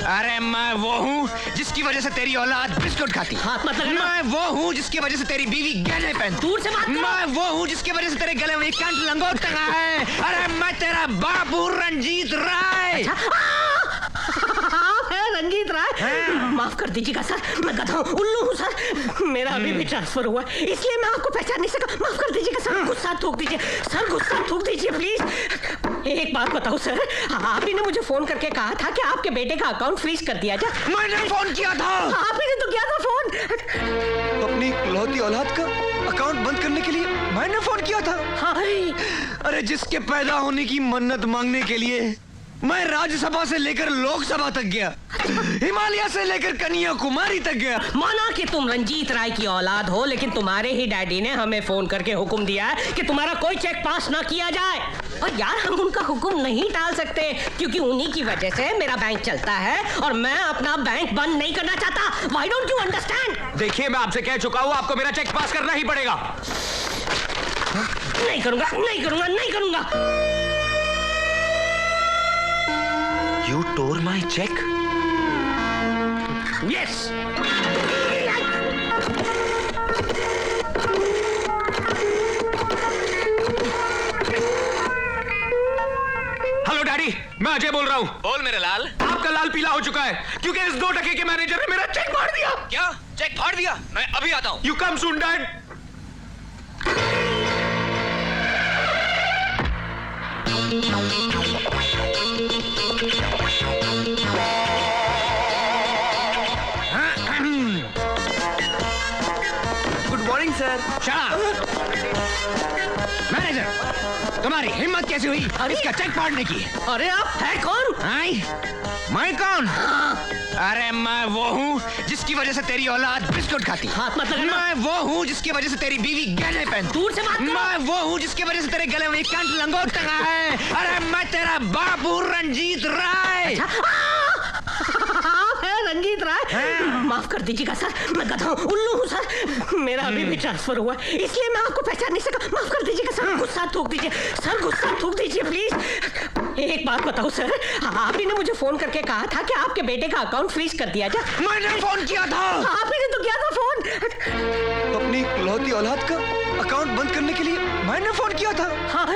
अरे मैं वो हूँ जिसकी वजह से तेरी औलाद बिस्कुट खाती। हाथ मत लगाना। मैं वो हूँ जिसकी वजह से तेरी बीवी गहने पहनती। दूर से बात करो। मैं वो हूँ जिसकी वजह से तेरे गले में कंठ लंगोट टंगा है। अरे मैं तेरा बाबू रंजीत राय। रंजीत राय, माफ कर दीजिएगा सर, मैं गधा हूँ, उल्लू हूँ सर। मेरा अभी भी ट्रांसफर हुआ है, इसलिए मैं आपको पहचान नहीं सका। माफ कर दीजिएगा सर, गुस्सा थूक दीजिए सर, गुस्सा थूक दीजिए प्लीज। एक बात बताओ सर, आप ही ने मुझे फोन करके कहा था कि आपके बेटे का अकाउंट फ्रीज कर दिया जाए। मैंने फोन किया था। आप ही ने तो किया था फोन। अपनी इकलौती औलाद का अकाउंट बंद करने के लिए मैंने फोन किया था। हाँ। अरे जिसके पैदा होने की मन्नत मांगने के लिए मैं राज्यसभा से लेकर लोकसभा तक गया, हिमालय से लेकर कन्याकुमारी तक गया। माना कि तुम रंजीत राय की औलाद हो, लेकिन तुम्हारे ही डैडी ने हमें फोन करके हुक्म दिया है कि तुम्हारा कोई चेक पास ना किया जाए। और यार हम उनका हुक्म नहीं टाल सकते, क्योंकि उन्हीं की वजह से मेरा बैंक चलता है और मैं अपना बैंक बंद नहीं करना चाहता। Why don't you understand? देखिए मैं आपसे कह चुका हूँ, आपको मेरा चेक पास करना ही पड़ेगा। नहीं करूंगा, नहीं करूंगा, नहीं करूंगा। You tore my check? Yes. Hello daddy, मैं अजय बोल रहा हूँ। बोल मेरे लाल। आपका लाल पीला हो चुका है क्योंकि इस 2 टके के मैनेजर ने मेरा चेक फाड़ दिया। क्या चेक फाड़ दिया? मैं अभी आता हूँ। You come soon dad. Good morning sir. Manager, तुम्हारी हिम्मत कैसे हुई इसका चेक फाड़ने की? अरे आप है कौन? आई? मैं कौन? अरे मैं वो हूँ जिसकी वजह से तेरी औलाद बिस्कुट खाती। हाथ मत लगाना। मैं वो हूँ जिसकी वजह से तेरी बीवी गहने पहनती। दूर से बात करो। मैं वो हूँ जिसकी वजह से तेरे गले में कंठ लंगोट टंगा है। अरे मैं तेरा बाबू रंजीत राय। आप है रंजीत राय, माफ कर दीजिएगा सर, मैं गधा हूँ, उल्लू हूँ सर। मेरा अभी भी ट्रांसफर हुआ है, इसलिए मैं आपको पहचान नहीं सका। माफ कर दीजिएगा सर, गुस्सा थूक दीजिए सर, गुस्सा थूक दीजिए प्लीज। एक बात बताओ सर, आप ही ने मुझे फोन करके कहा था कि आपके बेटे का अकाउंट फ्रीज कर दिया जाए। मैंने फोन किया था। आप ही ने तो किया था फोन। अपनी इकलौती औलाद का अकाउंट बंद करने के लिए मैंने फोन किया था। हाँ।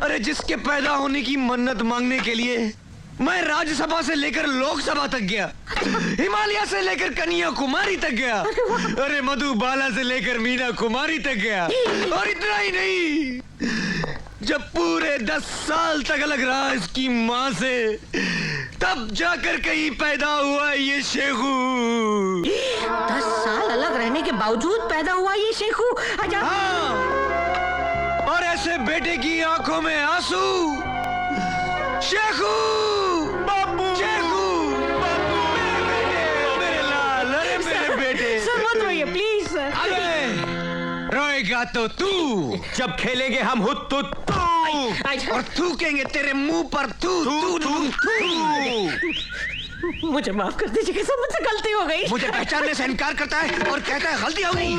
अरे जिसके पैदा होने की मन्नत मांगने के लिए मैं राज्यसभा से लेकर लोकसभा तक गया, हिमालय से लेकर कन्याकुमारी तक गया, अरे मधुबाला से लेकर मीना कुमारी तक गया। और इतना ही नहीं, जब पूरे 10 साल तक अलग रहा इसकी माँ से, तब जाकर कहीं पैदा हुआ ये शेखू। 10 साल अलग रहने के बावजूद पैदा हुआ ये शेखू। हाँ, और ऐसे बेटे की आंखों में आंसू। शेखू, बाबू, शेखू, बाबू, मेरे लाल, अरे मेरे बेटे। सर मत रोइए प्लीज सर। अरे रोएगा तो तू, जब खेलेंगे हम हुत तुत तू, और थूकेंगे तेरे मुंह पर थू थू थू थू। मुझे माफ कर दीजिए सर, मुझसे गलती हो गई। मुझे पहचानने से इनकार करता है और कहता है गलती हो गई।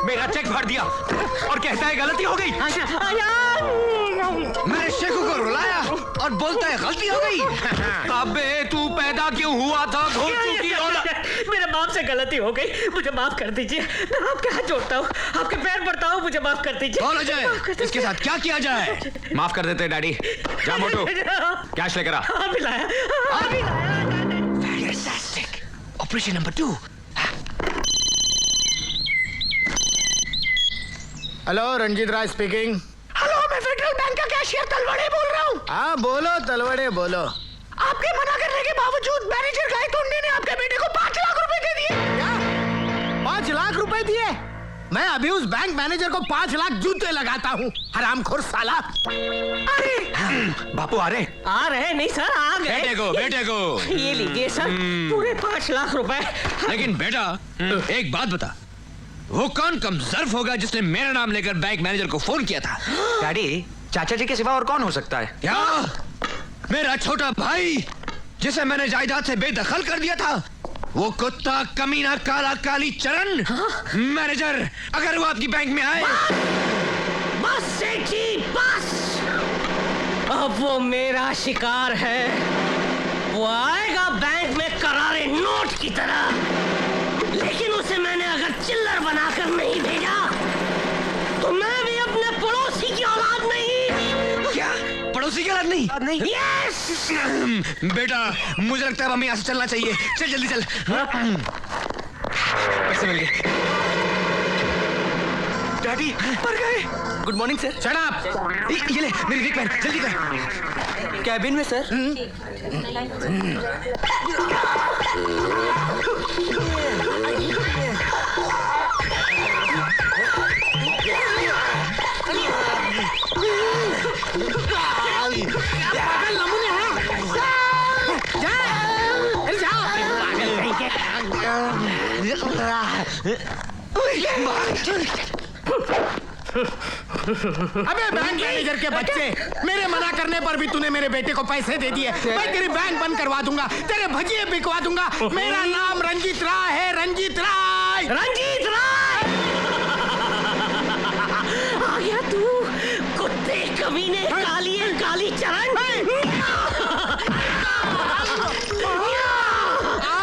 मेरा चेक फाड़ दिया और कहता है गलती हो गई। मैंने शेखू को रुलाया और बोलता है गलती हो गई। अबे तू पैदा क्यों हुआ था? घोल चुकी औलाद। मेरे बाप से गलती हो गई, मुझे माफ कर दीजिए। मैं आपके हाथ जोड़ता हूँ, आपके पैर पड़ता हूँ, मुझे माफ कर दीजिए। बोलो जाए, इसके साथ क्या किया जाए? माफ कर देते डैडी। जा मोटू, कैश लेकर आ। अभी लाया, अभी लाया। Fantastic. Operation number 2. Hello, Ranjeet Rai speaking. Hello, मैं फेडरल बैंक का कैशियर तलवड़े बोल रहा हूँ। हाँ बोलो तलवड़े बोलो। आपके मना करने के बावजूद मैनेजर गायतोंडे ने आपके बेटे को 5 लाख रुपए दे दिए। क्या 5 लाख रुपए दिए? मैं अभी उस बैंक मैनेजर को 5 लाख जूते लगाता हूँ, हरामखोर साला। अरे बापू आ रहे? आ रहे नहीं सर, आ गए। बेटे को ये लीजिए सर, पूरे 5 लाख रुपए। लेकिन बेटा, एक बात बता, वो कौन कमजर्फ होगा जिसने मेरा नाम लेकर बैंक मैनेजर को फोन किया था? डैडी, चाचा जी के सिवा और कौन हो सकता है? क्या? मेरा छोटा भाई, जिसे मैंने जायदाद से बेदखल कर दिया था, वो कुत्ता कमीना काला काली चरण। मैनेजर, अगर वो आपकी बैंक में आए। बस सेठी बस, अब वो मेरा शिकार है, वो आएगा तरह, लेकिन उसे मैंने अगर चिल्लर बनाकर नहीं भेजा तो मैं भी अपने पड़ोसी की औलाद नहीं। क्या पड़ोसी की औलाद नहीं? यस। बेटा मुझे लगता है अब हमें यहाँ से चलना चाहिए। चल जल्दी चल। पैसे मिल गए। डैडी मर गए। Good morning sir. Shut up. ये ले मेरी विक पहन, जल्दी कर। कैबिन में सर। अबे बैंक मैनेजर के बच्चे, मेरे मना करने पर भी तूने मेरे बेटे को पैसे दे दिए। मैं तेरी बैंक बंद करवा दूंगा, तेरे भजिए बिकवा दूंगा। मेरा नाम रंजीत राय है, रंजीत राय। रंजीत राय आ गया तू, कुत्ते कमीने, काली चरण।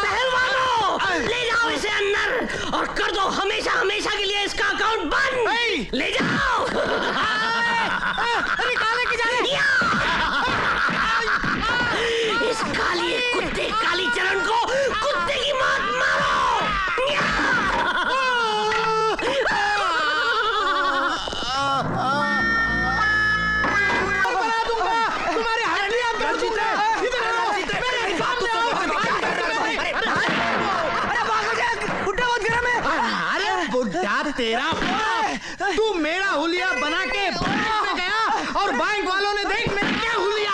पहलवानों, ले जाओ इसे अंदर और कर दो हमेशा हमेशा के लिए इसका अकाउंट बंद। ले जाओ। निकाले की जाने। इस कुत्ते काली चरण को कुत्ते की मौत मारो। तुम्हारे हड्डियां रंजीत है, इधर रंजीत है। मेरे हिसाब से अरे बुढ़ा तेरा, तू मेरा हुलिया बना के बैंक में गया और बैंक वालों ने देख मेरा क्या हुलिया।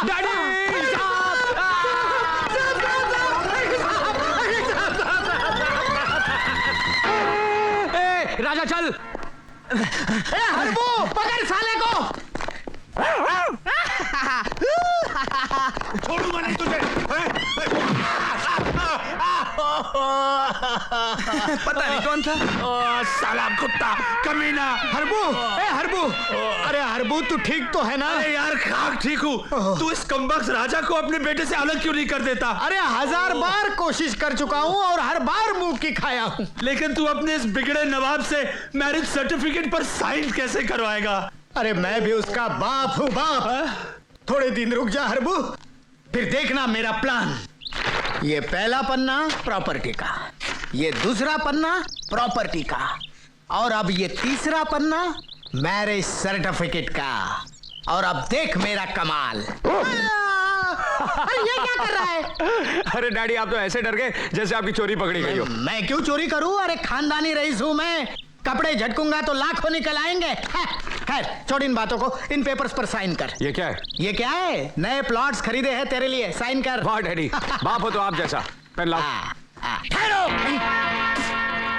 राजा चल। हरबू पकड़ साले को। छोड़ूंगा नहीं तुझे। पता नहीं कौन था। साला कुत्ता कमीना। हरबू, हरबू, अरे हरबू तू ठीक तो है ना? अरे यार खाक ठीक हूँ। तू इस कमबख्त राजा को अपने बेटे से अलग क्यों नहीं कर देता? अरे 1000 बार कोशिश कर चुका हूँ और हर बार मुंह की खाया हूँ। लेकिन तू अपने इस बिगड़े नवाब से मैरिज सर्टिफिकेट पर साइन कैसे करवाएगा? अरे मैं भी उसका बाप हूँ, बाप। थोड़े दिन रुक जा हरबू, फिर देखना मेरा प्लान। ये पहला पन्ना प्रॉपर्टी का, ये दूसरा पन्ना प्रॉपर्टी का, और अब ये तीसरा पन्ना मैरिज सर्टिफिकेट का। और अब देख मेरा कमाल। अरे ये क्या कर रहा है? अरे डैडी आप तो ऐसे डर गए जैसे आपकी चोरी पकड़ी गई हो। मैं क्यों चोरी करूं? अरे खानदानी रईस हूं मैं। कपड़े झटकूंगा तो लाखों निकल आएंगे। खैर छोड़ इन बातों को, इन पेपर्स पर साइन कर। ये क्या है? ये क्या है? नए प्लॉट्स खरीदे हैं तेरे लिए, साइन कर। वाह डैडी, बाप हो तो आप जैसा। पेन लाओ। ठहरो,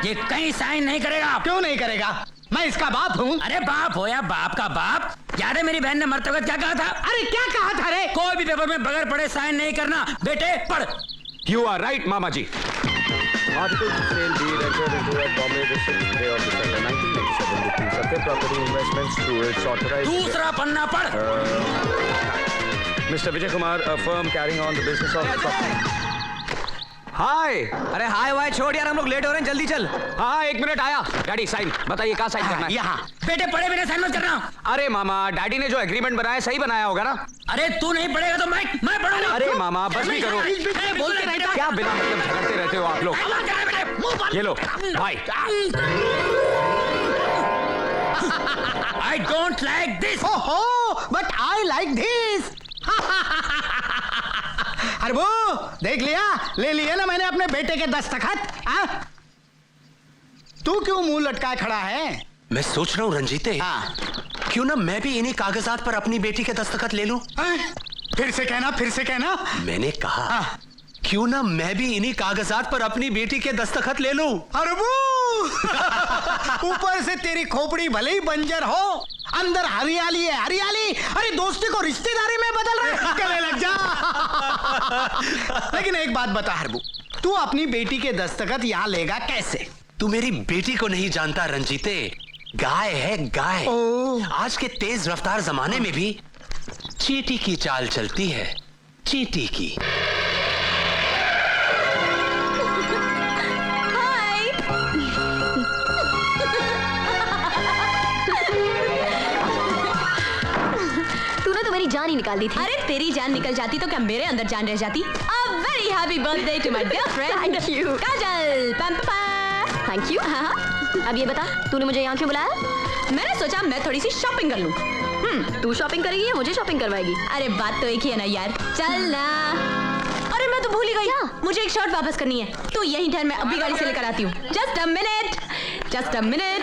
ये कहीं साइन नहीं करेगा। क्यों नहीं करेगा? मैं इसका बाप हूँ। अरे बाप हो या बाप का बाप, याद है मेरी बहन ने मरते वक्त क्या कहा था? अरे क्या कहा था रे? कोई भी पेपर में बगैर पढ़े साइन नहीं करना। बेटे पढ़। यू आर राइट मामा जी। Article to sale deed entered into at Bombay the 6th day of December 1987 between Satya Property Investments through its authorized... दूसरा पन्ना पढ़। Mr. Vijay Kumar, a firm carrying on the business of... हाय। अरे हाय वाय छोड़ यार, हम लोग late हो रहे हैं, जल्दी चल। हाँ 1 मिनट आया। डैडी साइन बताइए, कहाँ साइन करना है? यहाँ। बेटे पढ़े बिना साइन मत करना। अरे मामा, डैडी ने जो एग्रीमेंट बनाया सही बनाया होगा ना? अरे तू नहीं पढ़ेगा तो मैं पढ़ूंगा। अरे मामा बस भी करो। बोलते रहता क्या बिना मतलब झगड़ते रहते हो आप लोग? ये लो भाई। I don't like this. ओहो, but I like this. Harbu देख लिया, ले लिए ना मैंने अपने बेटे के दस्तखत। तू क्यों मुंह लटकाए खड़ा है? मैं सोच रहा हूँ रंजीते, क्यों ना मैं भी इन्हीं कागजात पर अपनी बेटी के दस्तखत ले लूं? फिर से कहना। मैंने कहा क्यों ना मैं भी इन्हीं कागजात पर अपनी बेटी के दस्तखत ले लूं? हरबू ऊपर से तेरी खोपड़ी भले ही बंजर हो, अंदर हरियाली है हरियाली। अरे दोस्ती को रिश्तेदारी में बदल रहा है, गले लग जा। लेकिन एक बात बता हरबू, तू अपनी बेटी के दस्तखत यहाँ लेगा कैसे? तू मेरी बेटी को नहीं जानता रंजीते, गाय है गाय। आज के तेज रफ्तार जमाने में भी चींटी की चाल चलती है, चींटी की। जान ही निकाल दी थी। अरे तेरी जान निकल जाती तो क्या मेरे अंदर जान रह जाती? A very happy birthday to my dear friend. Thank you. काजल, पम पम। Thank you. हाँ, अब ये बता, तूने मुझे यहाँ क्यों बुलाया? मैंने सोचा मैं थोड़ी सी शॉपिंग कर लूं। तू शॉपिंग करेगी या मुझे शॉपिंग करवाएगी? अरे बात तो एक ही है ना यार, चल ना। अरे मैं तो भूल ही गई, मुझे एक शर्ट वापस करनी है। तू यहीं ठहर, मैं अभी गाड़ी से लेकर आती हूँ। Just a minute, just a minute.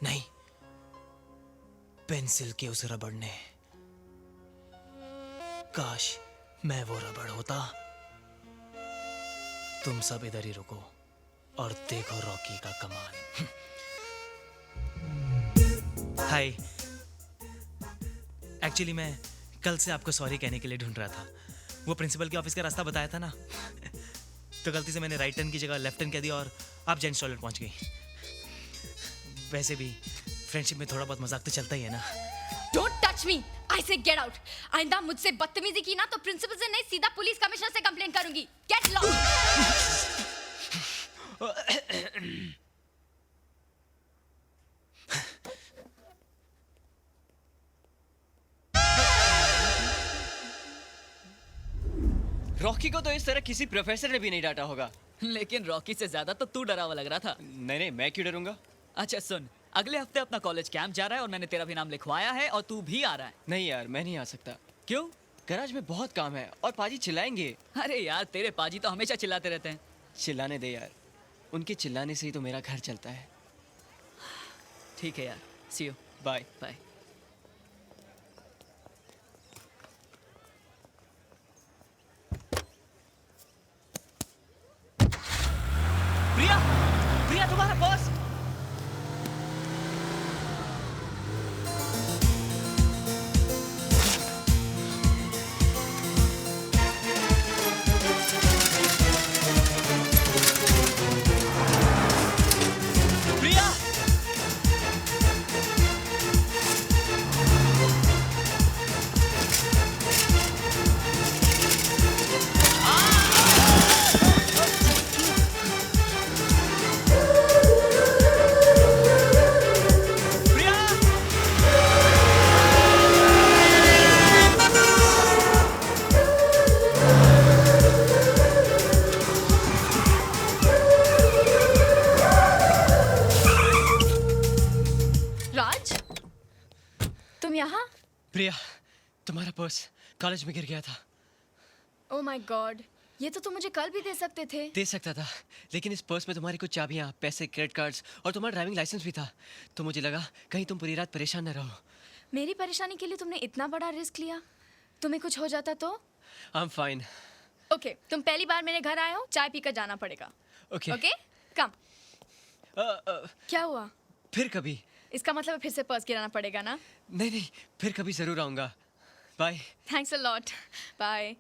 नहीं, पेंसिल के उस रबड़ ने, काश मैं वो रबड़ होता। तुम सब इधर ही रुको और देखो रॉकी का कमाल। हाय, एक्चुअली मैं कल से आपको सॉरी कहने के लिए ढूंढ रहा था। वो प्रिंसिपल के ऑफिस का रास्ता बताया था ना, तो गलती से मैंने राइट टर्न की जगह लेफ्ट टर्न कह दिया और आप जेंट्स टॉयलेट पहुंच गई। वैसे भी फ्रेंडशिप में थोड़ा बहुत मजाक तो चलता ही है ना। Don't touch me! I say get out! आइंदा मुझसे बदतमीजी की ना तो प्रिंसिपल से नहीं सीधा पुलिस कमिश्नर से कंप्लेंट करूंगी। Get lost! रॉकी को तो इस तरह किसी प्रोफेसर ने भी नहीं डांटा होगा। लेकिन रॉकी से ज्यादा तो तू डरा हुआ लग रहा था। नहीं, मैं क्यों डरूंगा? अच्छा सुन, अगले हफ्ते अपना कॉलेज कैंप जा रहा है और मैंने तेरा भी नाम लिखवाया है और तू भी आ रहा है। नहीं यार, मैं नहीं आ सकता। क्यों? गैराज में बहुत काम है और पाजी चिल्लाएंगे। अरे यार, तेरे पाजी तो हमेशा चिल्लाते रहते हैं। चिल्लाने दे यार, उनके चिल्लाने से ही तो मेरा घर चलता है। ठीक है यार, सी यू, बाय बाय। प्रिया, प्रिया तुम्हारा बॉस। प्रिया, राज, तुम यहाँ? प्रिया, तुम्हारा पर्स कॉलेज में गिर गया था। Oh my God, ये तो तुम मुझे कल भी दे सकते थे। दे सकता था, लेकिन इस पर्स में तुम्हारी कुछ चाबियां, पैसे, क्रेडिट कार्ड्स और तुम्हारा ड्राइविंग लाइसेंस भी था। तो मुझे लगा कहीं तुम पूरी रात परेशान न रहो। मेरी परेशानी के लिए तुमने इतना बड़ा रिस्क लिया? तुम्हें कुछ हो जाता तो? I am fine. ओके, तुम पहली बार मेरे घर आए हो, चाय पीकर जाना पड़ेगा। ओके ओके, कम। क्या हुआ? फिर कभी। इसका मतलब फिर से पर्स गिराना पड़ेगा ना? नहीं, फिर कभी जरूर आऊंगा। Bye. Thanks a lot. Bye.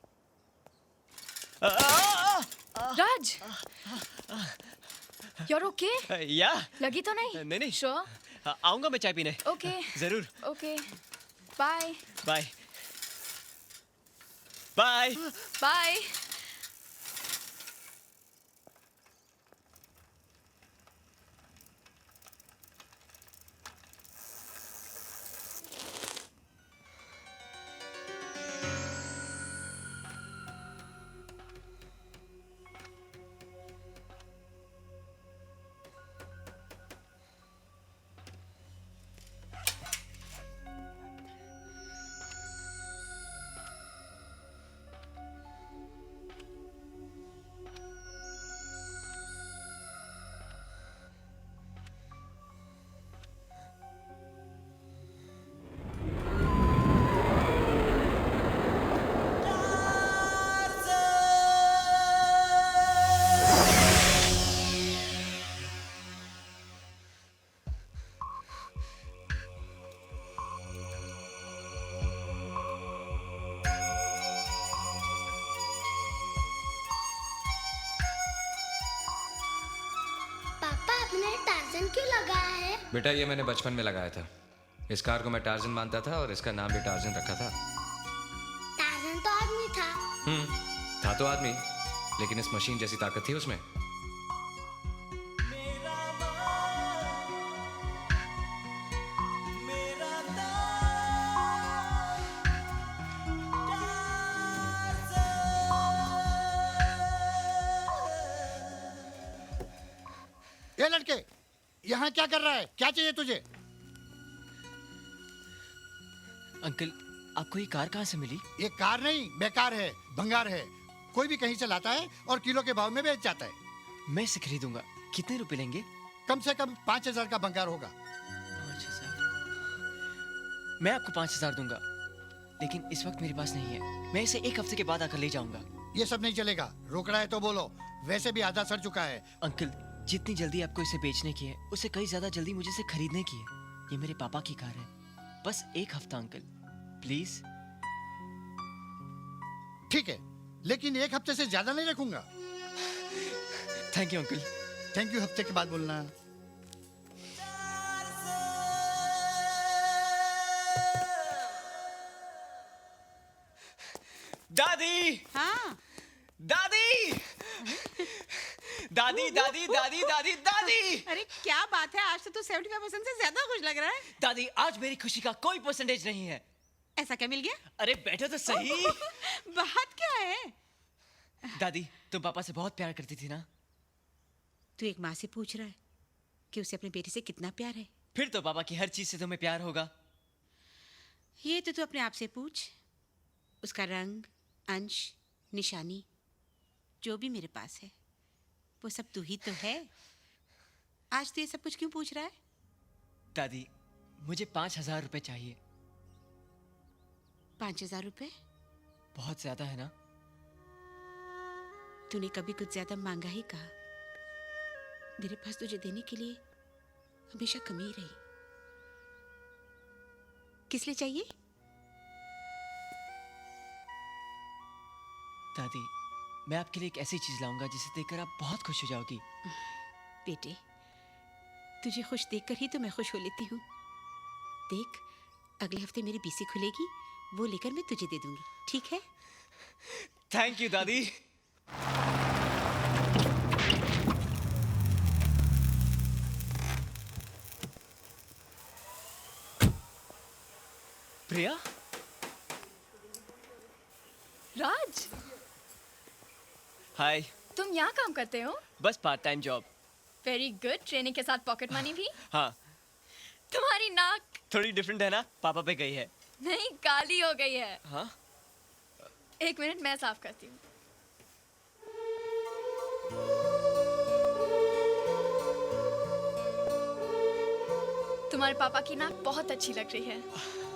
Raj, you're okay? या लगी तो नहीं? नहीं। Sure? आऊंगा मैं चाय पीने। Okay. जरूर। Okay. Bye. Bye bye. Bye. तूने टार्जन क्यों लगाया है? बेटा ये मैंने बचपन में लगाया था। इस कार को मैं टार्जन मानता था और इसका नाम भी टार्जन रखा था। टार्जन तो आदमी था। था तो आदमी, लेकिन इस मशीन जैसी ताकत थी उसमें। ये लड़के, यहाँ क्या कर रहा है? क्या चाहिए तुझे? अंकल, आपको ये कार कहाँ से मिली? ये कार नहीं, बेकार है, भंगार है। कोई भी कहीं से लाता है और किलो के भाव में बेच जाता है। मैं इसे खरीदूंगा। कितने रुपए लेंगे? कम से कम 5,000 का भंगार होगा। 5,000? मैं आपको 5,000 दूंगा, लेकिन इस वक्त मेरे पास नहीं है। मैं इसे 1 हफ्ते के बाद आकर ले जाऊंगा। ये सब नहीं चलेगा। रोकना है तो बोलो, वैसे भी आधा सड़ चुका है। अंकल, जितनी जल्दी आपको इसे बेचने की है, उससे कई ज्यादा जल्दी मुझे इसे खरीदने की है। ये मेरे पापा की कार है। बस 1 हफ्ता अंकल, प्लीज। ठीक है, लेकिन 1 हफ्ते से ज्यादा नहीं रखूंगा। Thank you uncle. Thank you हफ्ते के बाद बोलना। दादी! हाँ? दादी! दादी दादी दादी दादी दादी! अरे क्या बात है, आज तो तू 75% से ज्यादा खुश लग रहा है। दादी, आज मेरी खुशी का कोई परसेंटेज नहीं है। ऐसा क्या मिल गया? अरे बैठो तो सही। बात क्या है? दादी, तुम पापा से बहुत प्यार करती थी ना? तू एक माँ से पूछ रहा है कि उसे अपने बेटे से कितना प्यार है? फिर तो पापा की हर चीज से तुम्हें प्यार होगा। ये तो तू अपने आप से पूछ। उसका रंग, अंश, निशानी, जो भी मेरे पास है, वो सब तू ही तो है। आज तू ये सब कुछ क्यों पूछ रहा है? दादी, मुझे 5,000 रुपए चाहिए। 5,000 रुपए? बहुत ज्यादा है ना? तूने कभी कुछ ज्यादा मांगा ही कहा। मेरे पास तुझे देने के लिए हमेशा कमी ही रही। किस लिए चाहिए? दादी, मैं आपके लिए एक ऐसी चीज लाऊंगा जिसे देखकर आप बहुत खुश हो जाओगी। बेटे, तुझे खुश देखकर ही तो मैं खुश हो लेती हूँ। देख, अगले हफ्ते मेरी बीसी खुलेगी, वो लेकर मैं तुझे दे दूंगी, ठीक है? थैंक यू दादी। प्रिया? राज, हाय। तुम यहाँ काम करते हो? बस part time job. Very good. Training के साथ पॉकेट मनी भी? हाँ। तुम्हारी नाक थोड़ी डिफरेंट है ना? पापा पे गई है। नहीं, काली हो गई है। हाँ? 1 मिनट, मैं साफ करती हूँ। तुम्हारे पापा की नाक बहुत अच्छी लग रही है।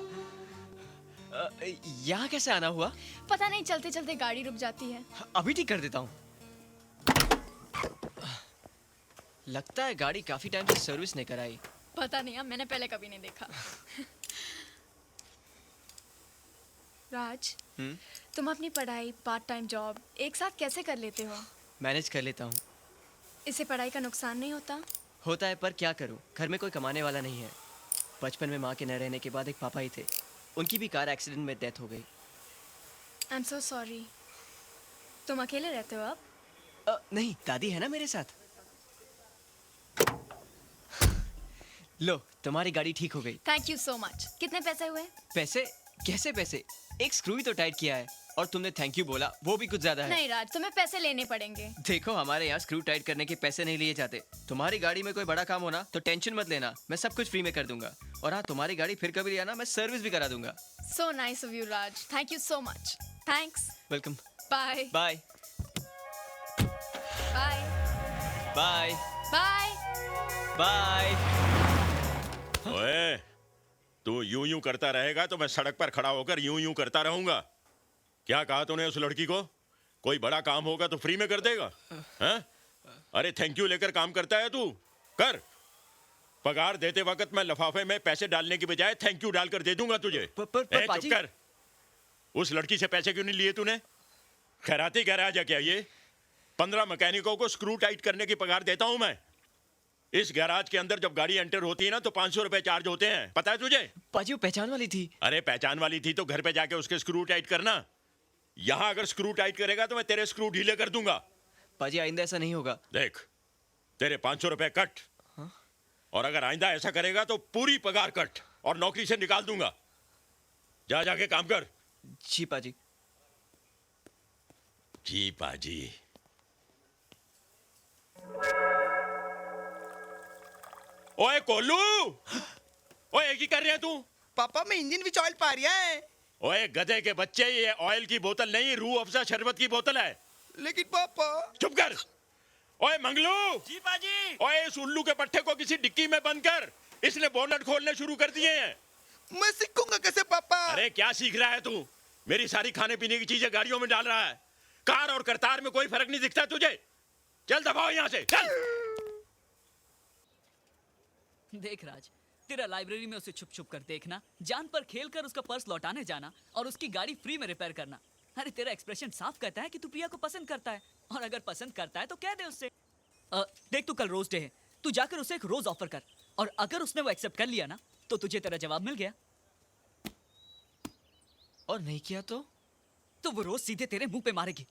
यहाँ कैसे आना हुआ? पता नहीं, चलते चलते गाड़ी रुक जाती है। अभी ठीक कर देता हूँ। लगता है गाड़ी काफी टाइम से सर्विस नहीं कराई। पता नहीं, अब मैंने पहले कभी नहीं देखा। राज, तुम अपनी पढ़ाई, पार्ट टाइम जॉब एक साथ कैसे कर लेते हो? मैनेज कर लेता हूँ। इससे पढ़ाई का नुकसान नहीं होता? होता है, पर क्या करूँ, घर में कोई कमाने वाला नहीं है। बचपन में माँ के न रहने के बाद एक पापा ही थे। उनकी भी कार एक्सीडेंट में डेथ हो गई। I am so sorry. तुम अकेले रहते हो अब? नहीं, दादी है ना मेरे साथ। लो, तुम्हारी गाड़ी ठीक हो गई। Thank you so much. कितने पैसे हुए? पैसे? कैसे पैसे? एक स्क्रू ही तो टाइट किया है, और तुमने थैंक यू बोला, वो भी कुछ ज्यादा है। नहीं राज, तुम्हें पैसे लेने पड़ेंगे। देखो, हमारे यहाँ स्क्रू टाइट करने के पैसे नहीं लिए जाते। तुम्हारी गाड़ी में कोई बड़ा काम होना तो टेंशन मत लेना, मैं सब कुछ फ्री में कर दूंगा। और हाँ, तुम्हारी गाड़ी फिर कभी आना, मैं सर्विस भी करा दूंगा। So nice of you Raj, thank you so much. Thanks. Welcome. Bye bye bye bye bye bye. ओए, तू यूं यूं करता रहेगा तो मैं सड़क पर खड़ा होकर यूं यूं करता रहूंगा। क्या कहा तूने उस लड़की को? कोई बड़ा काम होगा तो फ्री में कर देगा? हैं? अरे थैंक यू लेकर काम करता है तू? कर। पगार देते वक्त मैं लिफाफे में पैसे डालने की बजाय थैंक यू डालकर दे दूंगा तुझे। चुप कर। उस लड़की से पैसे क्यों नहीं लिए तूने? खैराती गैराज है क्या ये? 15 मैकेनिकों को स्क्रू टाइट करने की पगार देता हूं मैं। इस गैराज के अंदर जब गाड़ी एंटर होती है ना तो 500 रुपए चार्ज होते हैं, पता है तुझे? पाजी वो पहचान वाली थी। अरे पहचान वाली थी तो घर पे जाके उसके स्क्रू टाइट करना। यहाँ अगर स्क्रू टाइट करेगा तो मैं तेरे स्क्रू ढीले कर दूंगा। पाजी आइंदा ऐसा नहीं होगा। देख तेरे 500 रुपए कट, और अगर आइंदा ऐसा करेगा तो पूरी पगार कट और नौकरी से निकाल दूंगा। जा जाके काम कर। जी पाजी। जी पाजी। ओए कोलू, ओए की कर रहे हैं तू? पापा मैं इंजन विच ऑयल पा रहा है। ओए गधे के बच्चे, ये ऑयल की बोतल नहीं, रूह अफ़ज़ा शरबत की बोतल है। लेकिन पापा। चुप कर। ओए मंगलू। जी पाजी। ओए इस उल्लू के पट्टे को किसी डिक्की में बंद कर, इसने बोनट खोलने शुरू कर दिए हैं। मैं सीखूंगा कैसे पापा? अरे क्या सीख रहा है तू? मेरी सारी खाने पीने की चीजें गाड़ियों में डाल रहा है। कार और करतार में कोई फर्क नहीं दिखता तुझे? चल दबाओ यहाँ से, चल। देख राज, तेरा लाइब्रेरी में उसे छुप छुप कर देखना, जान पर खेल कर उसका पर्स लौटाने जाना और उसकी गाड़ी फ्री में रिपेयर करना। अरे तेरा एक्सप्रेशन साफ कहता है कि तू प्रिया को पसंद करता है, और अगर पसंद करता है तो कह दे उससे। देख तू कल रोज डे है, तू जाकर उसे एक रोज ऑफर कर, और अगर उसने वो एक्सेप्ट कर लिया ना तो तुझे तेरा जवाब मिल गया। और नहीं किया तो वो रोज सीधे तेरे मुंह पे मारेगी।